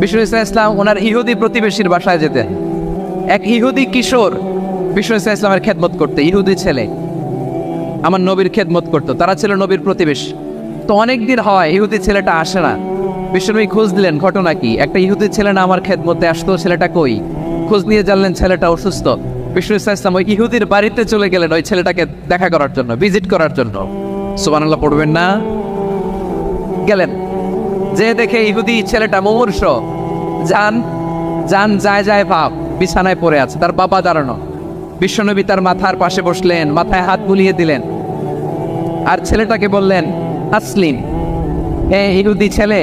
বিষ্ণু ইসলাম ওনার ইহুদি প্রতিবেশীর বাসায় যেতেন। এক ইহুদি কিশোর বিষ্ণু ইসলামের খেদমত করতে, ইহুদি ছেলে আমার নবীর খেদমত করতো, তারা ছিল নবীর প্রতিবেশী। তো অনেক দিন হয় ইহুদি ছেলেটা আসে না। বিশ্বনবী খোঁজ দিলেন ঘটনা কি, একটা ইহুদি ছেলে না আমার খেদমতে আসতো, ছেলেটা কই? খোঁজ নিয়ে জানলেন ছেলেটা অসুস্থ। বিষ্ণু ইসলাম ওই ইহুদির বাড়িতে চলে গেলেন ওই ছেলেটাকে দেখা করার জন্য, ভিজিট করার জন্য। সুবহানাল্লাহ পড়বেন না? গেলেন, যে দেখে ইহুদি ছেলেটা মুমূর্ষ, জান যায় ভাব, বিছানায় পড়ে আছে, তার বাবা দাঁড়ানো। বিশ্বনবী তার মাথার পাশে বসলেন, মাথায় হাত বুলিয়ে দিলেন, আর ছেলেটাকে বললেন আসলিম, হে ইহুদি ছেলে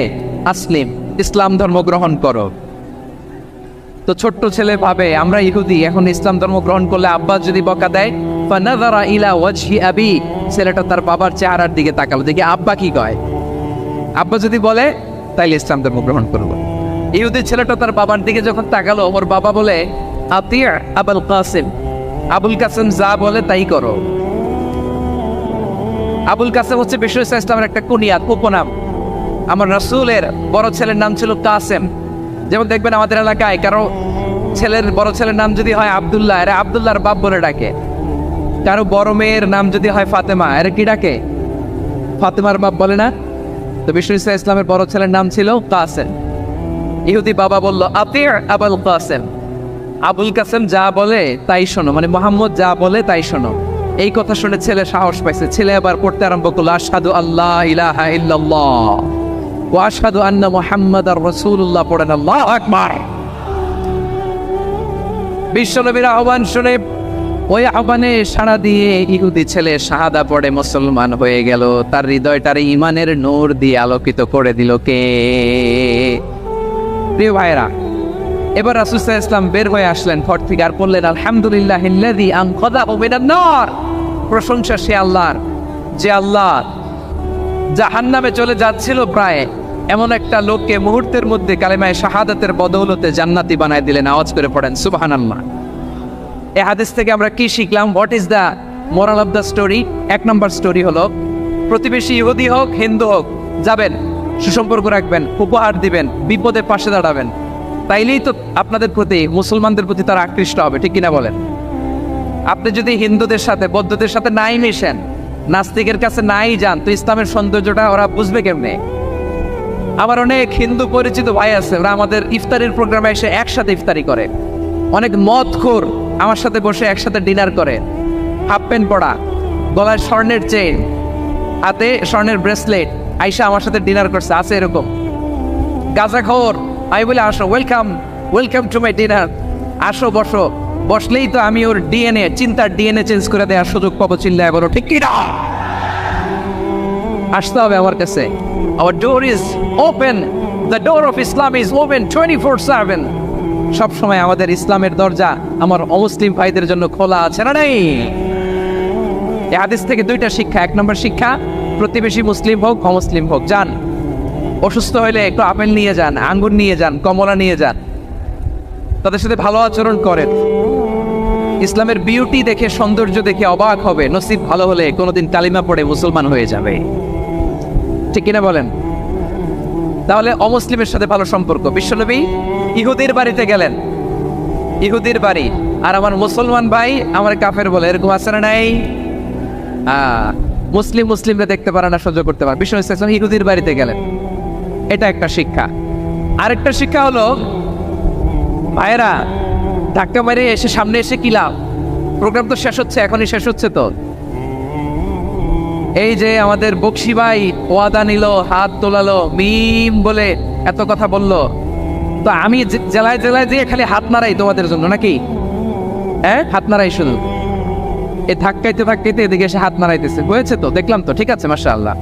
আসলিম, ইসলাম ধর্ম গ্রহণ করো। তো ছোট্ট ছেলে ভাবে আমরা ইহুদি, এখন ইসলাম ধর্ম গ্রহণ করলে আব্বা যদি বকা দেয়, ফানাযারা ইলা ওয়াজহি আবি, ছেলেটা তার বাবার চেহারার দিকে তাকালো, দেখি আব্বা কি কয়। আব্বা যদি বলে তাইলে ইসলাম ধর্ম গ্রহণ করবো। ইহুদি ছেলেটা তার বাবার দিকে যখন তাকালো, ওর বাবা বলে আতিয়া আবুল কাসিম, আবুল কাসিম যা বলে তাই করো। আবুল কাসিম হচ্ছে বিষ্ণু ইসলামের একটা কুনিয়াত, উপনাম। আমার রাসূলের বড় ছেলের নাম ছিল কাসেম। যেমন দেখবেন আমাদের এলাকায় কারো বড় ছেলের নাম যদি হয় আব্দুল্লাহ, এরা আব্দুল্লাহর বাপ বলে ডাকে। কারো বড় মেয়ের নাম যদি হয় ফাতেমা, এরা কি ডাকে? ফাতেমার বাপ বলে না? তো বিষ্ণু ইসলামের বড় ছেলের নাম ছিল কাসেম। ইহুদি বাবা বলল আতিয়া আবুল কাসেম, আবুল কাসেম যা বলে তাই শোনো, মানে মোহাম্মদ যা বলে তাই শোনো। এই কথা শুনে ছেলে সাহস পাইছে, ছেলে আবার পড়তে আরম্ভ করলো আশহাদু আল্লাহ ইলাহা ইল্লাল্লাহ ওয়া আশহাদু আন্না মুহাম্মাদার রাসূলুল্লাহ, পড়েন আল্লাহু আকবার। বিশ্বনবীর আহ্বান শুনে ওই আহ্বানে সাড়া দিয়ে ইহুদি ছেলে শাহাদা পড়ে মুসলমান হয়ে গেল। তার হৃদয়টার ঈমানের নূর দিয়ে আলোকিত করে দিল কে? প্রিয় ভাইরা, এবার রাসূল সাল্লাল্লাহু আলাইহি ওয়াসাল্লাম বের হয়ে আসলেন ঘর থেকে, আর বললেন আলহামদুলিল্লাহিল্লাযী আনকাযাহু মিনান নার, প্রশংসা সে আল্লাহর যে আল্লাহ জাহান্নামে চলে যাচ্ছিল প্রায় এমন একটা লোককে মুহূর্তের মধ্যে কালেমায়ে শাহাদাতের বদৌলতে জান্নাতি বানায় দিলেন। আওয়াজ করে পড়েন সুবহানাল্লাহ। এই হাদিস থেকে আমরা কি শিখলাম? What is the moral of the story? এক নম্বর স্টোরি হলো, প্রতিবেশী ইহুদি হোক হিন্দু হোক, যাবেন, সুসম্পর্ক রাখবেন, উপহার দিবেন, বিপদে পাশে দাঁড়াবেন, তাইলেই তো আপনাদের প্রতি, মুসলমানদের প্রতি তারা আকৃষ্ট হবে, ঠিক কিনা বলেন? আপনি যদি হিন্দুদের সাথে বৌদ্ধদের সাথে নাই মিশেন, নাস্তিকের কাছে নাই যান, তো ইসলামের সৌন্দর্যটা ওরা বুঝবে কেমনে? আমার অনেক হিন্দু পরিচিত ভাই আছে, ওরা আমাদের ইফতারির প্রোগ্রামে এসে একসাথে ইফতারি করে। অনেক মদখোর আমার সাথে বসে একসাথে ডিনার করে, হাফ প্যান্ট পরা, গলায় স্বর্ণের চেইন, হাতে স্বর্ণের ব্রেসলেট, আইসা আমার সাথে ডিনার করছে, আছে এরকম। গাঁজাখোর, আমি বলি আসো, ওয়েলকাম টু মাই ডিনার, আসো বসো। বসলেই তো আমি ওর ডিএনএ, চিন্তার ডিএনএ চেঞ্জ করে দেওয়ার সুযোগ পাবো। চিল্লায় বলো ঠিক কি না? আসতে হবে আমার কাছে। Our door is open, the door of Islam is open 24/7। সব সময় আমাদের ইসলামের দরজা আমার অমুসলিম ভাইদের জন্য খোলা আছে, না নাই? এই হাদিস থেকে দুইটা শিক্ষা। এক নম্বর শিক্ষা, প্রতিবেশী মুসলিম হোক অমুসলিম হোক, যান, অসুস্থ হলে একটু আপেল নিয়ে যান, আঙ্গুর নিয়ে যান, কমলা নিয়ে যান, তাদের সাথে ভালো আচরণ করেন। ইসলামের বিউটি দেখে, সৌন্দর্য দেখে অবাক হবে, নসিব ভালো হলে কোনোদিন কালিমা পড়ে মুসলমান হয়ে যাবে, ঠিক কিনা বলেন? তাহলে অমুসলিমের সাথে ভালো সম্পর্ক। বিশ্বনবী ইহুদির বাড়িতে গেলেন, ইহুদির বাড়ি, আর আমার মুসলমান ভাই আমার কাফের বলে, এরকম আছে না নাই? মুসলিমরা দেখতে পারে না, সহ্য করতে পারে। বিশ্বনবী সাল্লাল্লাহু আলাইহি ওয়াসাল্লাম ইহুদির বাড়িতে গেলেন, এটা একটা শিক্ষা। আরেকটা শিক্ষা হলো, ভাইয়েরা ধাক্কা মারে এসে সামনে এসে কি লাভ? প্রোগ্রাম তো শেষ হচ্ছে, এখনই শেষ হচ্ছে। তো এই যে আমাদের বকশি ভাই ওয়াদা নিল, হাত তোলালো, মিম বলে এত কথা বললো, তো আমি জেলায় জেলায় দিয়ে খালি হাত নাড়াই তোমাদের জন্য নাকি? হ্যাঁ, হাত নাড়াই শুধু। এই ধাক্কাইতে ধাক্কাইতে এদিকে এসে হাত নাড়াইতেছে, হয়েছে তো, দেখলাম তো, ঠিক আছে, মাশাআল্লাহ,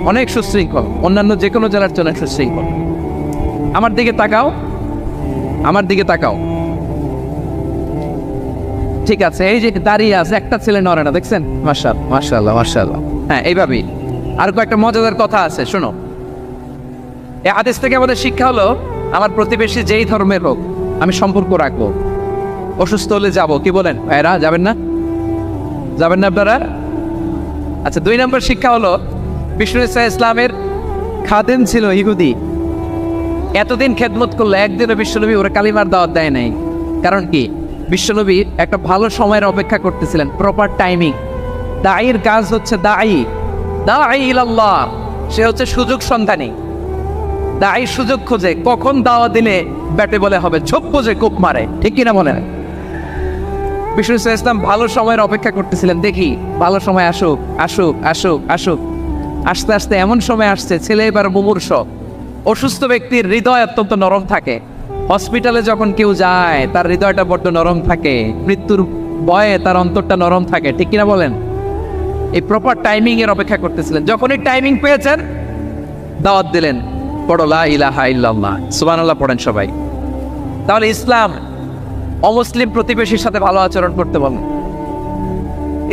অনেক সুশৃঙ্খল, অন্যান্য যে কোনো জেলার জন্য সুশৃঙ্খল। আমার দিকে তাকাও, আমার দিকে তাকাও, ঠিক আছে। এই যে দাঁড়িয়ে আছে, একটা ছেলে নড়ে না, দেখছেন? মাশাআল্লাহ মাশাআল্লাহ মাশাআল্লাহ। হ্যাঁ, এইভাবেই। আর কয়েকটা মজাদার কথা আছে, শোনো। এই হাদিস থেকে আমাদের শিক্ষা হলো, আমার প্রতিবেশী যেই ধর্মের হোক আমি সম্পর্ক রাখবো। অসুস্থ হলে যাব, কি বলেন ভাইরা? যাবেন না? যাবেন না আপনারা? আচ্ছা, 2 নম্বর শিক্ষা হলো, বিষ্ণু ইসলামের খাদেম ছিল ইহুদি, এতদিন খেদমত করলো, একদিনও বিশ্বনবী ওরা কালিমার দাওয়াত দেয় নাই। কারণ কি? বিশ্বনবী একটা ভালো সময়ের অপেক্ষা করতেছিলেন, প্রপার টাইমিং। দায়ীর কাজ হচ্ছে দায়ী ইলাল্লাহ, সে হচ্ছে সুযোগ সন্ধানী। দায়ী সুযোগ খোঁজে, কখন দাওয়া দিলে ব্যাটে বলে হবে, ঝোপ বোঝে কোপ মারে, ঠিক কিনা বলেন? বিষ্ণু ইসলাম ভালো সময়ের অপেক্ষা করতেছিলেন, দেখি ভালো সময় আসুক আসুক আসুক আসুক। আস্তে আস্তে এমন সময় আসছে, ছেলে এবার মুমূর্ষ, অসুস্থ ব্যক্তির হৃদয় অত্যন্ত নরম থাকে। হসপিটালে যখন কেউ যায় তার হৃদয়টা বড্ড নরম থাকে, মৃত্যুর ভয়ে তার অন্তরটা নরম থাকে, ঠিক কিনা বলেন? এই প্রপার টাইমিং এর অপেক্ষা করতেছিলেন। যখনই টাইমিং পেয়েছেন দাওয়াত দিলেন, পড়ো লা ইলাহা ইল্লাল্লাহ, সুবহানাল্লাহ পড়েন সবাই। তাহলে ইসলাম অমুসলিম প্রতিবেশীর সাথে ভালো আচরণ করতে বলেন।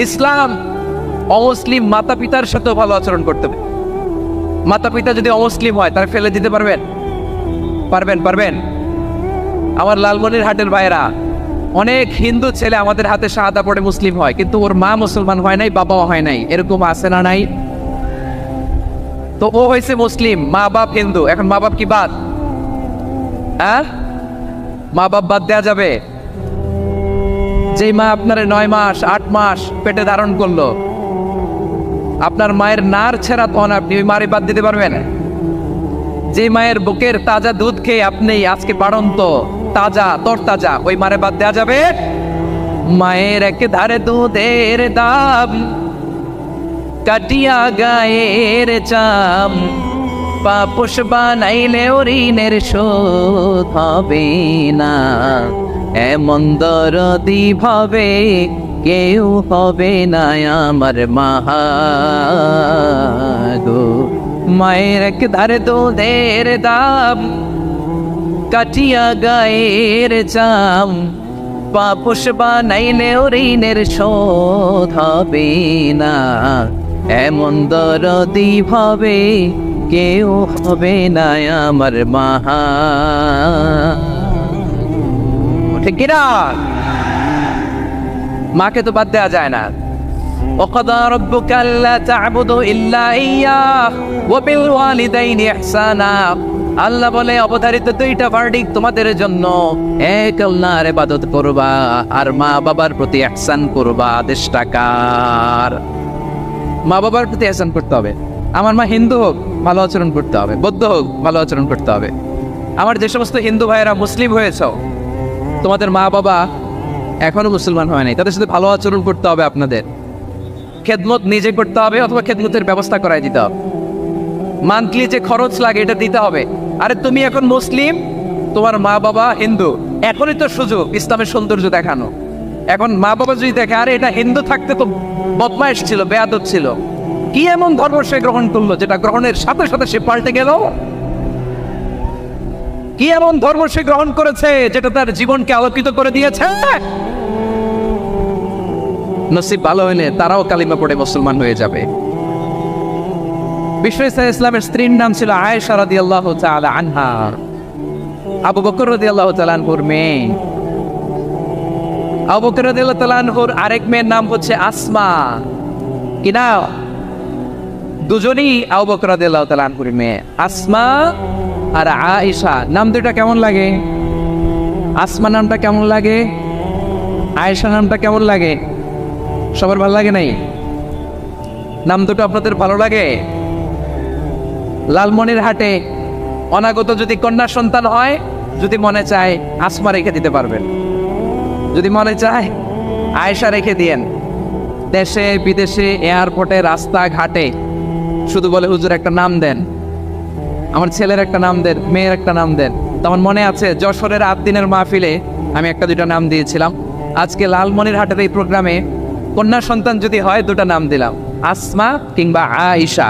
ইসলাম অমুসলিম মাতা পিতার সাথেও ভালো আচরণ করতে হবে। মাতা পিতা যদি অমুসলিম হয় তারা ফেলে দিতে পারবেন? পারবেন? আমার লালমনিরহাটের ভাইরা, অনেক হিন্দু ছেলে আমাদের হাতে শাহাদা পড়ে মুসলিম হয়, কিন্তু ওর মা মুসলমান হয় নাই, বাবাও হয় নাই। এরকম আছে না নাই? তো ও হয়েছে মুসলিম, মা বাপ হিন্দু, এখন মা বাপ কি বাদ? হ্যাঁ, মা বাপ বাদ দেয়া যাবে? যেই মা আপনার 9 মাস 8 মাস পেটে ধারণ করলো, আপনার মায়ের নার ছেঁড়া তখন আপনি ওই মারে বাদ দিতে পারবেন? যে মায়ের বুকের তাজা দুধ খেয়ে আপনি আজকে বাড়ন্ত তাজা তরতাজা, ওই মারে বাদ দেওয়া যাবে? মায়ের এক ধারে দুধের দাম, কাটিয়া গায়ের চাম, পাপোশ বানাইলে ঋণের শোধ হবে না, এমন দরদি ভাবে কেউ হবে না আমার মাহা গো। মায়ের এক ধারে দুধের দাম, কাটিয়া গায়ের চাম, পাপোশ বানাইলে ঋণের শোধ হবে না, এমন দরদি ভাবে কেউ হবে না আমার মাহা। ঠিক কিনা? মাকে তো বাদ দেওয়া যায় না। وقضى ربك ألا تعبدوا إلا إياه وبالوالدين إحسانا। আল্লাহ বলে অবধারিত 2টা ভার্ডিক্ট তোমাদের জন্য, এক আল্লাহর ইবাদত করবা আর মা বাবার প্রতি ইহসান করবা। আদেশটা কার? মা বাবার প্রতি ইহসান করতে হবে। আমার মা হিন্দু হোক ভালো আচরণ করতে হবে, বৌদ্ধ হোক ভালো আচরণ করতে হবে। আমার যে সমস্ত হিন্দু ভাইয়েরা মুসলিম হয়েছ, তোমাদের মা বাবা এখনো মুসলমান হয় নাই, তাদের সাথে ভালো আচরণ করতে হবে। আপনাদের খেদমত নিজে করতে হবে অথবা খেদমতের ব্যবস্থা করাই দিতে হবে। মান্থলি যে খরচ লাগে এটা দিতে হবে। আরে তুমি এখন মুসলিম, তোমার মা বাবা হিন্দু, এখনই তো সুযোগ ইসলামের সৌন্দর্য দেখানো। এখন মা বাবা যদি দেখে আরে এটা হিন্দু থাকতে তো বদমাইশ ছিল, বেয়াদব ছিল, কি এমন ধর্ম সে গ্রহণ করলো যেটা গ্রহণের সাথে সাথে সে পাল্টে গেল? কি এমন ধর্ম সে গ্রহণ করেছে যেটা তার জীবনকে আলোকিত করে দিয়েছে? নসিব ভালো হইলে তারাও কালিমা পড়ে মুসলমান হয়ে যাবে। বিষ্ণু ইসলামের স্ত্রীর নাম ছিল আয়েশা রাদিয়াল্লাহু তাআলা আনহা, আবু বকর রাদিয়াল্লাহু তাআলা আনহুর মেয়ে। আবু বকর রাদিয়াল্লাহু তাআলা আনহুর আরেক মেয়ের নাম হচ্ছে আসমা। কি না? দুজনই আবু বকর রাদিয়াল্লাহু তাআলা আনহুর মেয়ে, আসমা আর আয়েশা। নাম দুটো কেমন লাগে? আসমা নামটা কেমন লাগে? আয়েশা নামটা কেমন লাগে? সবার ভালো লাগে নাই? নাম দুটো আপনাদের ভালো লাগে? লালমনিরহাটে অনাগত যদি কন্যা সন্তান হয়, যদি মনে চায় আসমা রেখে দিতে পারবেন, যদি মনে চায় আয়েশা রেখে দিয়েন। দেশে বিদেশে এয়ারপোর্টে রাস্তাঘাটে শুধু বলে হুজুর একটা নাম দেন, আমার ছেলের একটা নাম দেন, মেয়ের একটা নাম দেন। তেমন মনে আছে যশোরের 8 দিনের মাহফিলে আমি 1-2টা নাম দিয়েছিলাম। আজকে লালমনিরহাটের এই প্রোগ্রামে কন্যা সন্তান যদি হয় 2টা নাম দিলাম, আসমা কিংবা আয়েশা।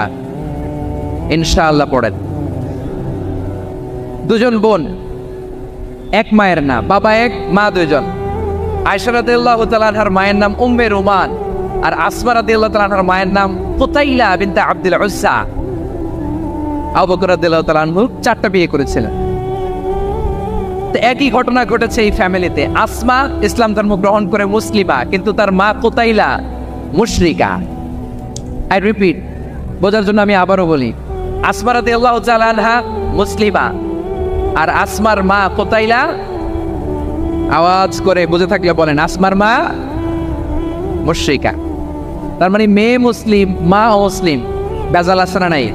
ইনশাআল্লাহ পড়েন। দুজন বোন, এক মায়ের নাম, বাবা এক মা 2জন। আয়েশা রাদিয়াল্লাহু তাআলা আনহার মায়ের নাম উম্মে রুমান, আর আসমা রাদিয়াল্লাহু তাআলা আনহার মায়ের নাম কুতাইলা বিনতে আব্দুল উজ্জা। আবু বকর রাদিয়াল্লাহু তাআলা আনহু 4টা বিয়ে করেছিলেন। তো একই ঘটনা ঘটেছে এই ফ্যামিলিতে। আসমা ইসলাম ধর্ম গ্রহণ করে মুসলিমা, কিন্তু তার মা কুতাইলা মুশরিকা। আই রিপিট, বোঝার জন্য আমি আবারও বলি, আসমা রাদিয়াল্লাহু তাআলা আনহা মুসলিমা, আর আসমার মা কোতাইলা, আওয়াজ করে বুঝে থাকলে বলেন, আসমার মা মুশরিকা। তার মানে মেয়ে মুসলিম, মা মুসলিম, বেজাল আছে না নাই?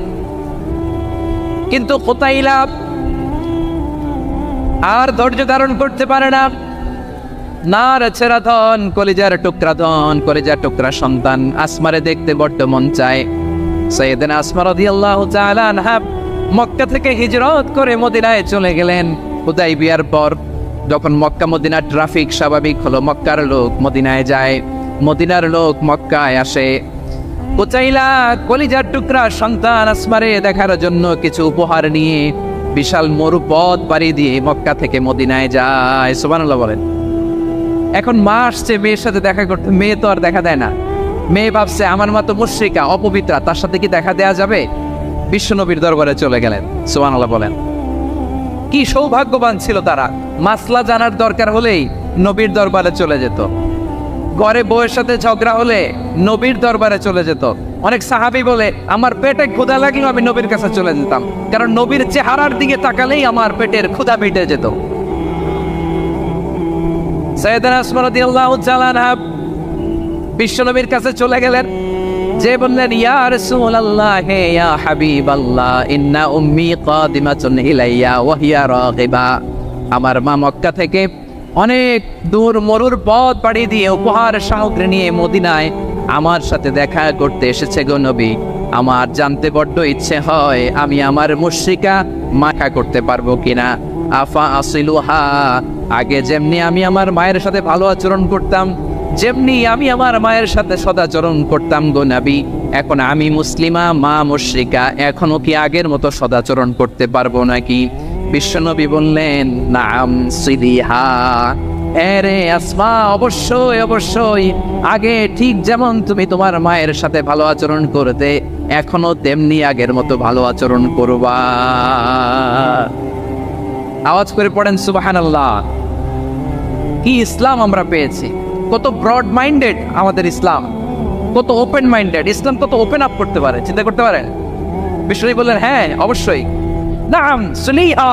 কিন্তু কোতাইলা আর ধৈর্য ধারণ করতে পারে না। নার ছেড়া ধন, কলিজার টুকরা ধন, কলিজার টুকরা সন্তান আসমারে দেখতে বড্ড মন চায়। সাইয়েদনা আসমা রাদিয়াল্লাহু তাআলা আনহা মক্কা থেকে হিজরত করে মদিনায় চলে গেলেন। হুদাইবিয়ার পর যখন মক্কা মদিনার ট্রাফিক স্বাভাবিক হলো, মক্কার লোক মদিনায় যায়, মদিনার লোক মক্কায় আসে। কোচাইলা কলিজার টুকরা সন্তান আসমারে দেখার জন্য কিছু উপহার নিয়ে বিশাল মরুপথ পাড়ি দিয়ে মক্কা থেকে মদিনায় যায়। সুবহানাল্লাহ বলেন। এখন মা আসছে মেয়ের সাথে দেখা করতে, মেয়ে তো আর দেখা দেয় না। মেয়ে ভাবছে আমার মা তো মুশরিকা, অপবিত্রা, তার সাথে কি দেখা দেয়া যাবে? বিশ্বনবীর দরবারে চলে গেলেন। সুবহানাল্লাহ বলেন। কি সৌভাগ্যবান ছিল তারা, মাসলা জানার দরকার হলেই নবীর দরবারে চলে যেত। ঘরে বউয়ের সাথে ঝগড়া হলে নবীর দরবারে চলে যেত। অনেক সাহাবী বলে আমার পেটে ক্ষুধা লাগলেও আমি নবীর কাছে চলে যেতাম, কারণ নবীর চেহারার দিকে তাকালেই আমার পেটের ক্ষুধা মিটে যেত। সাইয়েদনা আসমা রাদিয়াল্লাহু তাআলা আনহা বিশ্বনবীর কাছে চলে গেলেন, যে বললেন ইয়া রাসূলুল্লাহ, হে ইয়া হাবিবাল্লাহ, ইন্না উম্মি কাদিমাতুন ইলাইয়া ওয়া হিয়া রাগিবা। আমার মা মক্কা থেকে অনেক দূর মরুর পথ পাড়ি দিয়ে উপহার সামগ্রী নিয়ে মদিনায় আমার সাথে দেখা করতে এসেছে গো নবী। আমার জানতে বড্ড ইচ্ছে হয় আমি আমার মুশরিকা মাখা করতে পারবো কিনা। আফা আসিলুহা, আগে যেমনি আমি আমার মায়ের সাথে ভালো আচরণ করতাম, যেমনি আমি আমার মায়ের সাথে সদাচরণ করতাম গো নবী, এখন আমি মুসলিমা, মা মুশরিকা, এখনো কি আগের মতো সদাচরণ করতে পারবো নাকি? বিশ্বনবী বললেন নাম সিলিহা, এরে আসমা, অবশ্যই অবশ্যই, আগে ঠিক যেমন তুমি তোমার মায়ের সাথে ভালো আচরণ করতে, এখনো তেমনি আগের মতো ভালো আচরণ করবা। আওয়াজ করে পড়েন সুবহানাল্লাহ। কি ইসলাম আমরা পেয়েছি! কত ব্রড মাইন্ডেড আমাদের ইসলাম, কত ওপেন মাইন্ডেড ইসলাম, কত ওপেন আপ করতে পারে, চিন্তা করতে পারেন। বিশ্বনবী বললেন হ্যাঁ অবশ্যই, নাম সুলিহা,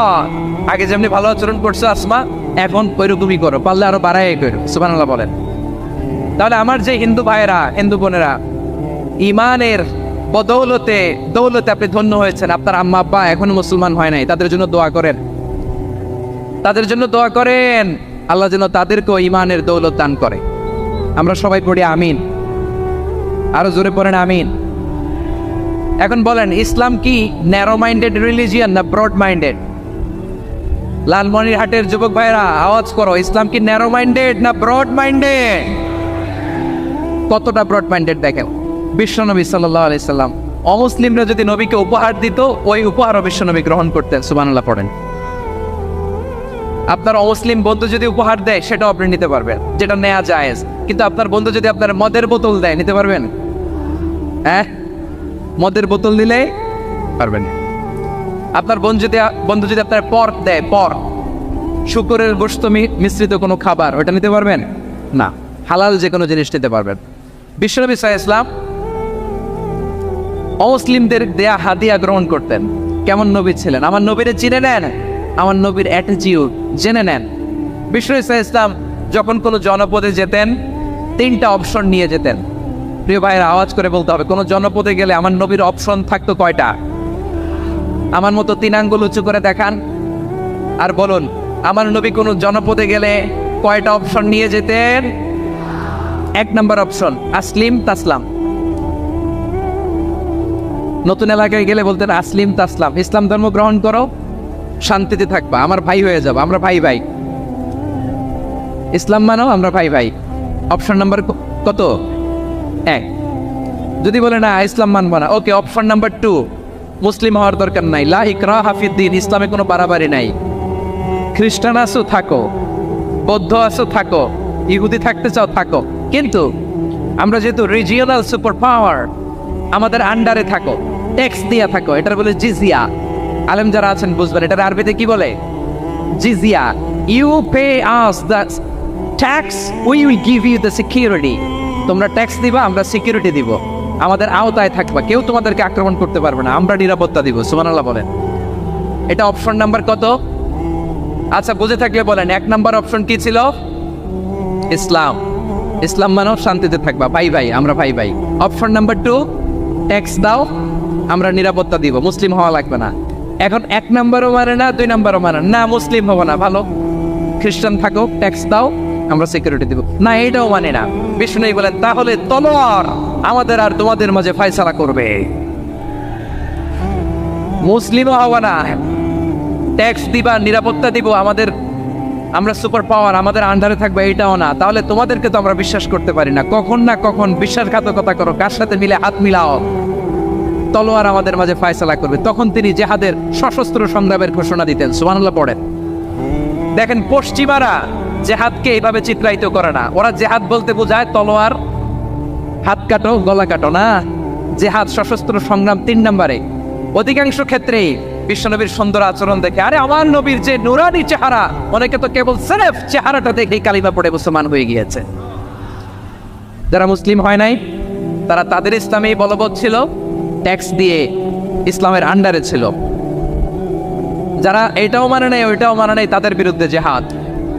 আগে যেমনি ভালো আচরণ করছো আসমা, এখন ওইরকমই করো, পারলে আরো বাড়াই করো। সুবহানাল্লাহ বলেন। তাহলে আমার যে হিন্দু ভাইয়েরা, হিন্দু বোনেরা, ইমানের বদৌলতে দৌলতে আপনি ধন্য হয়েছেন, আপনার আম্মা আব্বা এখনো মুসলমান হয় নাই, তাদের জন্য দোয়া করেন, তাদের জন্য দোয়া করেন, আল্লাহ যেন তাদেরকেও ইমানের দৌলত দান করে। আমরা সবাই পড়ি আমিন, আরো জোরে পড়েন আমিন। এখন বলেন, ইসলাম কি ন্যারো মাইন্ডেড রিলিজিয়ান না ব্রড মাইন্ডেড? লালমনিরহাটের যুবক ভাইরা আওয়াজ করো, ইসলাম কি ন্যারো মাইন্ডেড না ব্রড মাইন্ডেড? কতটা ব্রড মাইন্ডেড দেখেন। বিশ্বনবী সাল্লাল্লাহু আলাইহি সাল্লাম অমুসলিমরা যদি নবীকে উপহার দিত, ওই উপহারও বিশ্বনবী গ্রহণ করতেন। সুবহানাল্লাহ পড়েন। আপনার অমুসলিম বন্ধু যদি উপহার দেয়, সেটাও আপনি নিতে পারবেন, যেটা নেওয়া জায়েজ। কিন্তু আপনার বন্ধু যদি আপনার মদের বোতল দেয়, নিতে পারবেন? হ্যাঁ, মদের বোতল দিলে পারবেন। আপনার বন্ধু যদি আপনার পর্ক দেয়, পর্ক, শুকরের গোশত মিশ্রিত কোনো খাবার, ওটা নিতে পারবেন না। হালাল যে কোনো জিনিস নিতে পারবেন। বিশ্বনবী সাল্লাল্লাহু আলাইহি ওয়াসাল্লাম অমুসলিমদের দেয়া হাদিয়া গ্রহণ করতেন। কেমন নবী ছিলেন? আমার নবীরে চিনে নেন, আমার নবীর অ্যাটিটিউড জেনে নেন। বিশ্বনবী সাল্লাল্লাহু আলাইহি ওয়াসাল্লাম যখন কোনো জনপদে যেতেন, 3টা অপশন নিয়ে যেতেন। প্রিয় ভাইয়েরা আওয়াজ করে বলতে হবে, কোনো জনপদে গেলে আমার নবীর অপশন থাকতো কয়টা? আমার মতো 3 আঙ্গুল উঁচু করে দেখান আর বলুন, আমার নবী কোনো জনপদে গেলে কয়টা অপশন নিয়ে যেতেন? 1 নম্বর অপশন আসলিম তাসলাম। নতুন এলাকায় গেলে বলতেন আসলিম তাসলাম, ইসলাম ধর্ম গ্রহণ করো, শান্তিতে থাকবা, আমার ভাই হয়ে যাবো, আমরা ভাই ভাই, ইসলাম মানো, আমরা ভাই ভাই। অপশন নাম্বার কত? 1। যদি বলে না ইসলাম মানবো না, ওকে, অপশন নাম্বার 2, মুসলিম হওয়ার দরকার নাই, লা ইকরাহা ফিদ্দিন, ইসলামে কোনো বাড়াবাড়ি নাই। খ্রিস্টান আছো থাকো, বৌদ্ধ আছো থাকো, ইহুদি থাকতে চাও থাকো, কিন্তু আমরা যেহেতু রিজিওনাল সুপার পাওয়ার, আমাদের আন্ডারে থাকো, ট্যাক্স দিয়া থাকো, এটার বলে জিজিয়া। আলেম যারা আছেন বুঝবেন, এটার আরবিতে কি বলে? জিজিয়া। You pay us the tax, we will give you the security. তোমরা ট্যাক্স দিবা, আমরা সিকিউরিটি দিব, আমাদের আওতায় থাকবা, কেউ তোমাদেরকে আক্রমণ করতে পারবে না, আমরা নিরাপত্তা দিব। সুবহানাল্লাহ বলেন। এটা অপশন নাম্বার কত? আচ্ছা, বুঝে থাকলে বলেন 1 নাম্বার অপশন কি ছিল? ইসলাম। ইসলাম মানো শান্তিতে থাকবা, ভাই ভাই, আমরা ভাই ভাই। অপশন নাম্বার 2, ট্যাক্স দাও, আমরা নিরাপত্তা দিব, মুসলিম হওয়া লাগবে না। এখন 1 নাম্বারও মানে না, 2 নাম্বারও মানে না, মুসলিম হবো না, ভালো খ্রিস্টান থাকো, ট্যাক্স দাও, আমরা সিকিউরিটি দিব না, এইটাও মানে না। বিষ্ণু বলেন তাহলে তলোয়ার আমাদের আর তোমাদের মাঝে ফয়সালা করবে, মুসলিমও হওয়া না, ট্যাক্স দিবা, নিরাপত্তা দিব, আমরা সুপার পাওয়ার, আমাদের আন্ডারে থাকবে, এইটাও না। তাহলে তোমাদেরকে তো আমরা বিশ্বাস করতে পারি না, কখন না কখন বিশ্বাসঘাতকতা করো, কার সাথে মিলে হাত মিলাও, তলোয়ার আমাদের মাঝে ফয়সালা করবে। তখন তিনি জেহাদের সশস্ত্র সংগ্রামের ঘোষণা দিতেন। সুবহানাল্লাহ পড়েন। দেখেন, পশ্চিমারা জেহাদকে এইভাবে চিত্রায়িত করে না। ওরা জেহাদ বলতে বোঝায় তলোয়ার, হাত কাটো, গলা কাটো না। জেহাদ সশস্ত্র সংগ্রাম 3 নম্বরে। অধিকাংশ ক্ষেত্রেই বিশ্বনবীর সুন্দর আচরণ দেখে, আরে আমার নবীর যে নুরানি চেহারা, অনেকে তো কেবল সির্ফ চেহারাটা দেখেই কালিমা পড়ে মুসলমান হয়ে গিয়েছে। যারা মুসলিম হয় নাই তারা তাদের ইসলামেই বলবৎ ছিল, ট্যাক্স দিয়ে ইসলামের আন্ডারে ছিল। যারা এটাও মানে নাই ওইটাও মানে নাই, তাদের বিরুদ্ধে জেহাদ।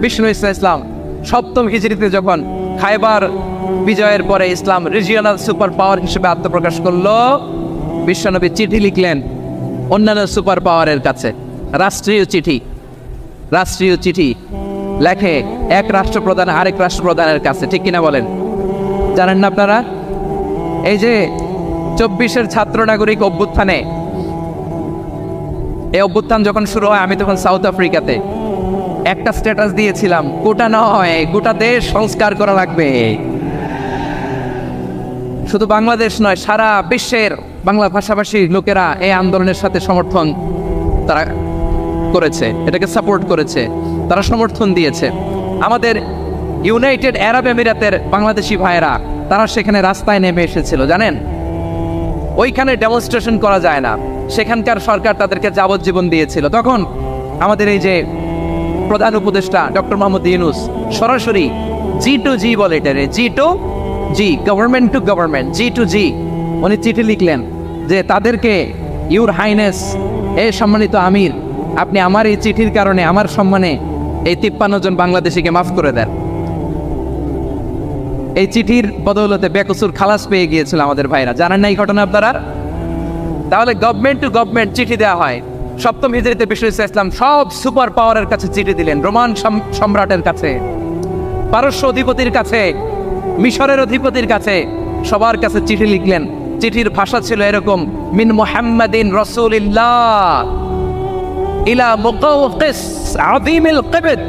বিষ্ণু ইসলাম 7ম হিজরিতে যখন খায়বার বিজয়ের পরে ইসলাম রিজিওনাল সুপার পাওয়ার হিসেবে আত্মপ্রকাশ করলো, বিশ্বনবী চিঠি লিখলেন অন্যান্য সুপার পাওয়ারের কাছে, রাষ্ট্রীয় চিঠি লেখে এক রাষ্ট্রপ্রধান আরেক রাষ্ট্রপ্রধানের কাছে, ঠিক কিনা বলেন? জানেন না আপনারা? এই যে 24-এর ছাত্র নাগরিক অভ্যুত্থানে, এই অভ্যুত্থান যখন শুরু হয়, আমি তখন সাউথ আফ্রিকাতে একটা স্ট্যাটাস দিয়েছিলাম, গোটা নয় গোটা দেশ সংস্কার করা লাগবে। শুধু বাংলাদেশ নয়, সারা বিশ্বের বাংলা ভাষাভাষী লোকেরা এই আন্দোলনের সাথে সমর্থন তারা করেছে, এটাকে সাপোর্ট করেছে, তারা সমর্থন দিয়েছে। আমাদের ইউনাইটেড আরব আমিরাতের বাংলাদেশি ভাইয়েরা তারা সেখানে রাস্তায় নেমে এসেছিল, জানেন? ওইখানে ডেমনস্ট্রেশন করা যায় না, সেখানকার সরকার তাদেরকে যাবজ্জীবন দিয়েছিল। তখন আমাদের এই যে প্রধান উপদেষ্টা ডক্টর মোহাম্মদ ইউনূস সরাসরি G2G বলে, এটারে G2G, government to government, G2G, উনি চিঠি লিখলেন যে তাদেরকে, ইউর হাইনেস, এ সম্মানিত আমির, আপনি আমার এই চিঠির কারণে আমার সম্মানে এই 53 জন বাংলাদেশিকে মাফ করে দেন। এই চিঠির বদৌলতে বেকসুর খালাস পেয়ে গিয়েছিল আমাদের ভাইরা। জানেন না এই ঘটনা আপনারা? তাহলে গভর্নমেন্ট টু গভর্নমেন্ট চিঠি দেওয়া হয়। 7ম হিজরিতে বিষ্ণু ইসলাম সব সুপার পাওয়ারের কাছে চিঠি দিলেন, রোমান সম্রাটের কাছে, পারস্য অধিপতির কাছে, মিশরের অধিপতির কাছে, সবার কাছে চিঠি লিখলেন। চিঠির ভাষা ছিল এরকম, মিন মুহাম্মাদিন রাসূলিল্লাহ ইলা মুকাওকিস আযীমিল কিবত,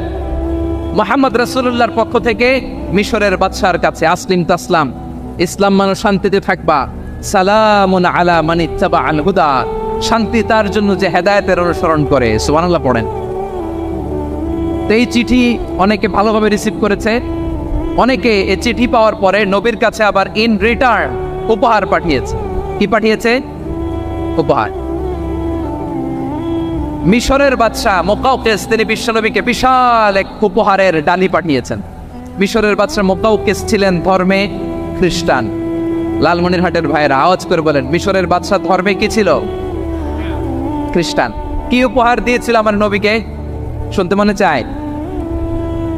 মুহাম্মদ রাসূলুল্লাহর পক্ষ থেকে মিশরের বাদশার কাছে, আসলিম তাসলাম, ইসলাম মানো শান্তিতে থাকবা, সালামুন আলা মান ইত্তাবাআল হুদা, শান্তি তার জন্য যে হেদায়েতের অনুসরণ করে। সুবহানাল্লাহ পড়েন। তো এই চিঠি অনেকে ভালোভাবে রিসিভ করেছে, অনেকে এই চিঠি পাওয়ার পরে নবীর কাছে আবার ইন রিটার্ন উপহার পাঠিয়েছে। কি পাঠিয়েছে? উপহার। মিশরের বাদশা মুকাওকিস তিনি বিশ্বনবীকে বিশাল এক উপহারের ডালি পাঠিয়েছেন। মিশরের বাদশা মুকাওকিস ছিলেন ধর্মে খ্রিস্টান। লালমনিরহাটের ভাইয়েরা আওয়াজ করে বলেন, মিশরের বাদশা ধর্মে কি ছিল? খ্রিস্টান। কি উপহার দিয়েছিল আমার নবীকে? শুনতে মনে চায়?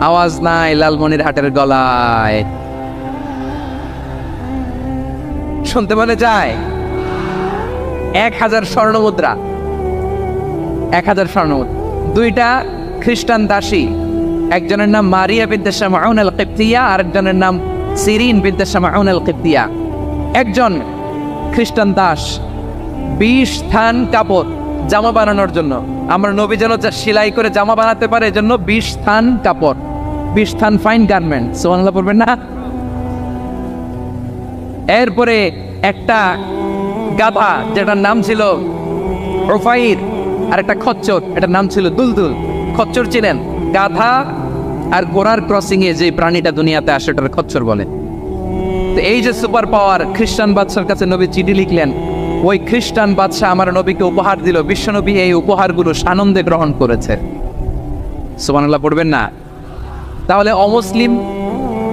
আওয়াজ নাই লালমনিরহাটের গলায়, শুনতে মনে চায়? 1000 স্বর্ণমুদ্রা, 1000 স্বর্ণমুদ্রা। 2টা খ্রিস্টান দাসী, একজনের নাম মারিয়া বিনতে শামউন আল কিবতিয়া, আরেকজনের নাম সিরিন বিনতে শামউন আল কিবতিয়া। একজন খ্রিস্টান দাস 20 থান কাপড় জামা বানানোর জন্য, আমরা নবী যেন সেলাই করে জামা বানাতে পারে, এজন্য 20 থান কাপড়, 20 থান ফাইন গার্মেন্ট। সুবহানাল্লাহ পড়বেন না? এরপরে একটা গাধা, যেটার নাম ছিল উফাইর, আর একটা খচ্চর, এটার নাম ছিল দুলদুল। খচ্চর চিনেন? গাধা আর ঘোড়ার ক্রসিং এ যে প্রাণীটা দুনিয়াতে আসে ওটার খচ্চর বলে। তো এই যে সুপার পাওয়ার খ্রিস্টান বাদশার কাছে নবী চিঠি লিখলেন, ওই খ্রিস্টান বাদশা আমার নবীকে উপহার দিল। বিশ্বনবী এই উপহারগুলো সানন্দে গ্রহণ করেছে। সুবহানাল্লাহ পড়বেন না? তাহলে অমুসলিম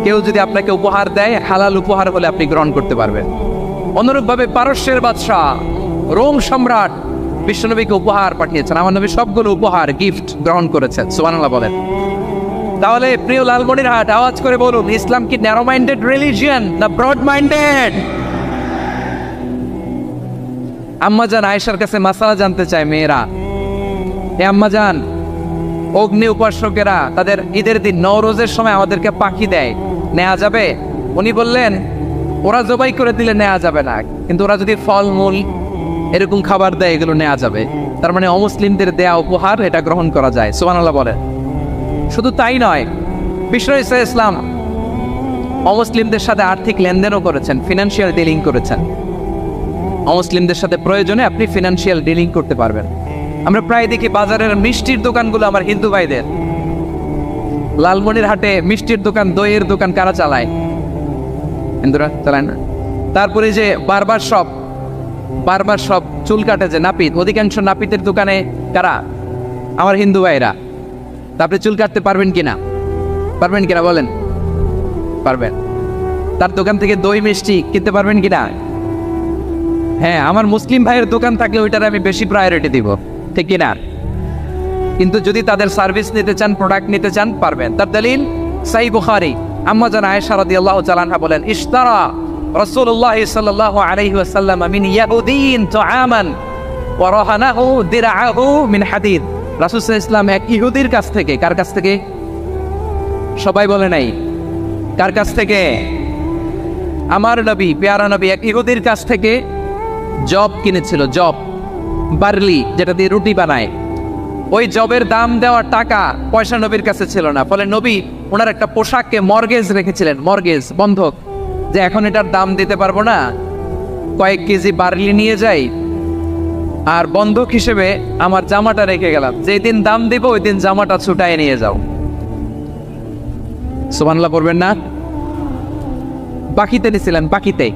কেউ যদি আপনাকে উপহার দেয়, হালাল উপহার হলে আপনি গ্রহণ করতে পারবেন। অনুরূপভাবে পারস্যের বাদশা, রোম সম্রাট, বিশ্বনবীকে উপহার পাঠিয়েছেন, আমার নবী সবগুলো উপহার গিফট গ্রহণ করেছেন। সুবহানাল্লাহ বলেন। তাহলে প্রিয় লালমনিরহাট, আওয়াজ করে বলুন, ইসলাম কি ন্যারো মাইন্ডেড রিলিজিয়ন না ব্রড মাইন্ডেড? আম্মাজান আয়েশার কাছে মাসালা জানতে চায় মেয়েরা, হে আম্মাজান, অগ্নি উপাসকেরা তাদের ঈদের দিন নওরোজের সময় আমাদেরকে পাখি দেয়, নেওয়া যাবে? উনি বললেন, ওরা জবাই করে দিলে নেওয়া যাবে না, কিন্তু ওরা যদি ফলমূল এরকম খাবার দেয় এগুলো নেওয়া যাবে। তার মানে অমুসলিমদের দেয়া উপহার এটা গ্রহণ করা যায়। সুবহানাল্লাহ বলেন। শুধু তাই নয়, বিশ্বনবী সাল্লাল্লাহু আলাইহি ওয়াসাল্লাম অমুসলিমদের সাথে আর্থিক লেনদেনও করেছেন, ফিনান্সিয়াল ডিলিং করেছেন। অমুসলিমদের সাথে প্রয়োজনে আপনি ফিনান্সিয়াল ডিলিং করতে পারবেন। আমরা প্রায় দেখি বাজারের মিষ্টির দোকানগুলো আমার হিন্দু ভাইদের। লালমনিরহাটে মিষ্টির দোকান, দইয়ের দোকান কারা চালায়? হিন্দুরা চালায় না। তারপরে যে বারবার সব চুল কাটে যে নাপিত, অধিকাংশ নাপিতের দোকানে কারা? আমার হিন্দু ভাইরা। তা আপনি চুল কাটতে পারবেন কিনা? পারবেন কিনা বলেন? পারবেন। তার দোকান থেকে দই মিষ্টি কিনতে পারবেন কিনা? হ্যাঁ, আমার মুসলিম ভাইয়ের দোকান থাকলে ওইটার আমি বেশি প্রায়োরিটি দিব, ঠিক কিনা? কিন্তু যদি তাদের সার্ভিস নিতে চান, প্রোডাক্ট নিতে চান, পারবেন। তার দলিল সহিহ বুখারী, আম্মা জান আয়েশা রাদিয়াল্লাহু তাআলা আনহা বলেন, ইশতারা রাসূলুল্লাহ সাল্লাল্লাহু আলাইহি ওয়াসাল্লাম মিন ইয়াহুদিন তুআমান ওয়া রাহানাহু দিরআহু মিন হাদিদ। রাসূল সাল্লাল্লাহু আলাইহি ওয়াসাল্লাম এক ইহুদির কাছ থেকে, কার কাছ থেকে? সবাই বলে নাই কার কাছ থেকে? আমার নবী, পেয়ারা নবী এক ইহুদির কাছ থেকে জব কিনেছিল, জব, বার্লি, যেটা দিয়ে রুটি বানায়। ওই জবের দাম দেওয়ার টাকা পয়সা নবীর কাছে ছিল না, ফলে নবী ওনার একটা পোশাককে মর্গেজ রেখেছিলেন, মর্গেজ, বন্ধক, যে এখন এটার দাম দিতে পারবো না, কয়েক কেজি বার্লি নিয়ে যাই আর বন্ধক হিসেবে আমার জামাটা রেখে গেলাম, যেদিন দাম দিব ওই দিন জামাটা ছুটায় নিয়ে যাও। সুবহানাল্লাহ পড়বেন না? বাকিতে নিছিলেন, বাকিতে।